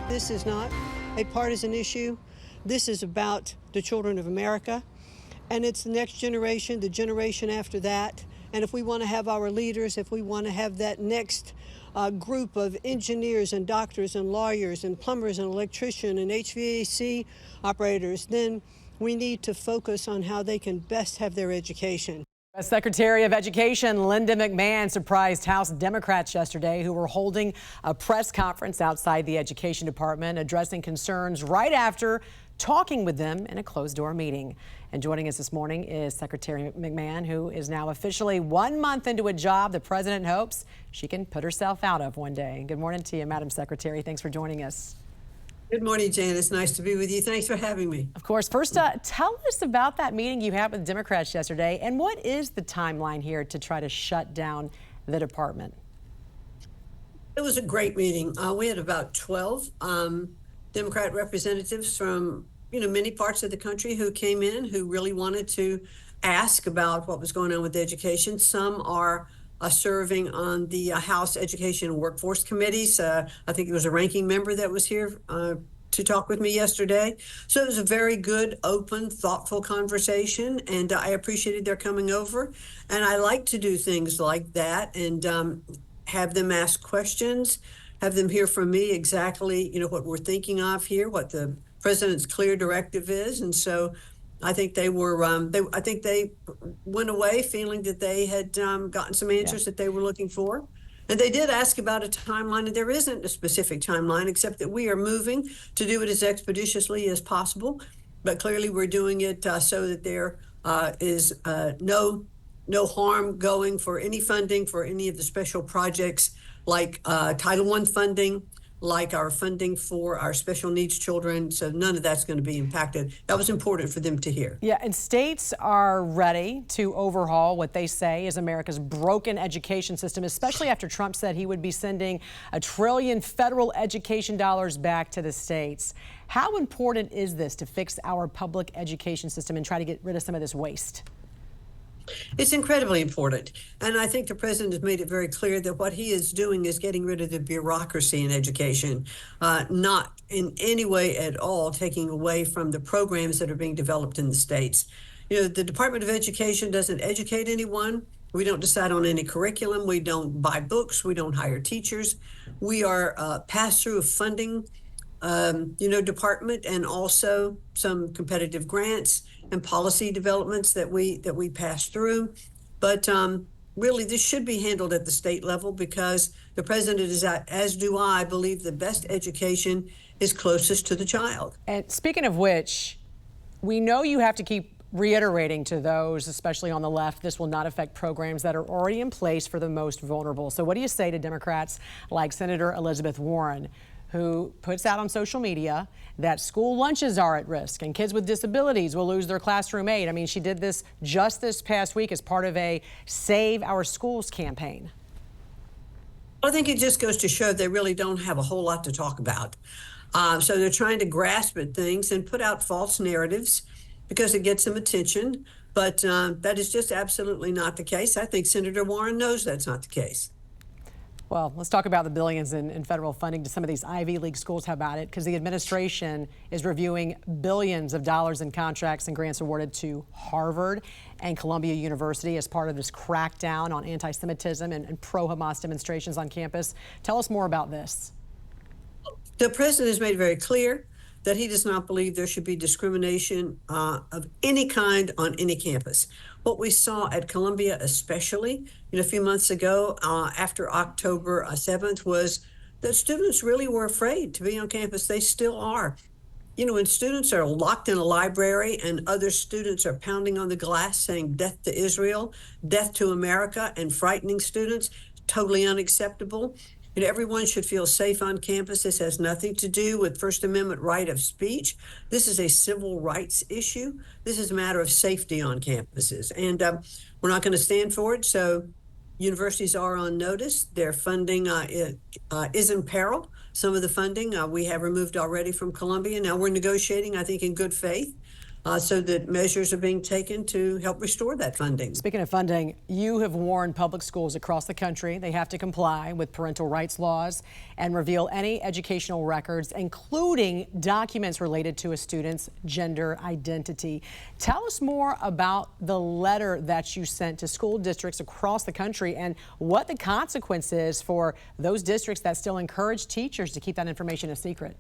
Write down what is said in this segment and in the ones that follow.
This is not a partisan issue. This is about the children of America, and it's the next generation, the generation after that. And if we want to have our leaders, if we want to have that next group of engineers and doctors and lawyers and plumbers and electricians and HVAC operators, then we need to focus on how they can best have their education. Secretary of Education Linda McMahon surprised House Democrats yesterday who were holding a press conference outside the Education Department, addressing concerns right after talking with them in a closed-door meeting. And joining us this morning is Secretary McMahon, who is now officially 1 month into a job the president hopes she can put herself out of one day. Good morning to you, Madam Secretary. Thanks for joining us. Good morning, Janice. Nice to be with you. Thanks for having me. Of course. First, tell us about that meeting you had with Democrats yesterday, and what is the timeline here to try to shut down the department? It was a great meeting. We had about 12 Democrat representatives from many parts of the country who came in, who really wanted to ask about what was going on with education. Some are serving on the House Education and Workforce Committees. I think there was a ranking member that was here to talk with me yesterday. So it was a very good, open, thoughtful conversation, and I appreciated their coming over. And I like to do things like that and have them ask questions, have them hear from me exactly, what we're thinking of here, what the president's clear directive is. And so I think they were. I think they went away feeling that they had gotten some answers that they were looking for, and they did ask about a timeline. And there isn't a specific timeline, except that we are moving to do it as expeditiously as possible. But clearly, we're doing it so that there is no harm going for any funding for any of the special projects like Title I funding, like our funding for our special needs children. So none of that's going to be impacted. That was important for them to hear. Yeah, and states are ready to overhaul what they say is America's broken education system, especially after Trump said he would be sending $1 trillion federal education dollars back to the states. How important is this to fix our public education system and try to get rid of some of this waste? It's incredibly important. And I think the president has made it very clear that what he is doing is getting rid of the bureaucracy in education, not in any way at all taking away from the programs that are being developed in the states. The Department of Education doesn't educate anyone. We don't decide on any curriculum. We don't buy books. We don't hire teachers. We are a pass-through of funding department, and also some competitive grants and policy developments that we pass through. But really, this should be handled at the state level, because the president is, as do I, believe the best education is closest to the child. And speaking of which, we know you have to keep reiterating to those, especially on the left, this will not affect programs that are already in place for the most vulnerable. So what do you say to Democrats like Senator Elizabeth Warren, who puts out on social media that school lunches are at risk and kids with disabilities will lose their classroom aid? I mean, she did this just this past week as part of a Save Our Schools campaign. I think it just goes to show they really don't have a whole lot to talk about. So they're trying to grasp at things and put out false narratives because it gets some attention. But that is just absolutely not the case. I think Senator Warren knows that's not the case. Well, let's talk about the billions in federal funding to some of these Ivy League schools. How about it? Because the administration is reviewing billions of dollars in contracts and grants awarded to Harvard and Columbia University as part of this crackdown on anti-Semitism and pro-Hamas demonstrations on campus. Tell us more about this. The president has made very clear that he does not believe there should be discrimination of any kind on any campus. What we saw at Columbia, especially a few months ago after October 7th, was that students really were afraid to be on campus. They still are. When students are locked in a library and other students are pounding on the glass saying death to Israel, death to America, and frightening students, totally unacceptable. Everyone should feel safe on campus. This has nothing to do with First Amendment right of speech. This is a civil rights issue. This is a matter of safety on campuses. And we're not going to stand for it. So universities are on notice. Their funding is in peril. Some of the funding we have removed already from Columbia. Now we're negotiating, I think, in good faith so that measures are being taken to help restore that funding. Speaking of funding, you have warned public schools across the country they have to comply with parental rights laws and reveal any educational records, including documents related to a student's gender identity. Tell us more about the letter that you sent to school districts across the country and what the consequence is for those districts that still encourage teachers to keep that information a secret.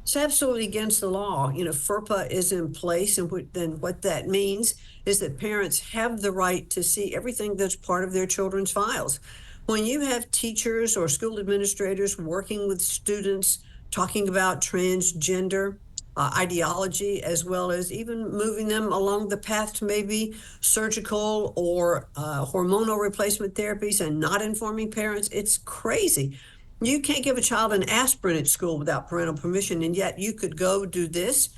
It's absolutely against the law. FERPA is in place, and then what that means is that parents have the right to see everything that's part of their children's files. When you have teachers or school administrators working with students talking about transgender ideology, as well as even moving them along the path to maybe surgical or hormonal replacement therapies and not informing parents, it's crazy. You can't give a child an aspirin at school without parental permission, and yet you could go do this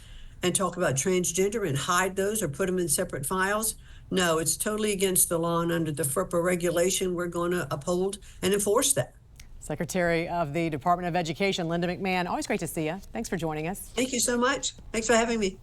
and talk about transgender and hide those or put them in separate files. No, it's totally against the law, and under the FERPA regulation, we're going to uphold and enforce that. Secretary of the Department of Education, Linda McMahon, always great to see you. Thanks for joining us. Thank you so much. Thanks for having me.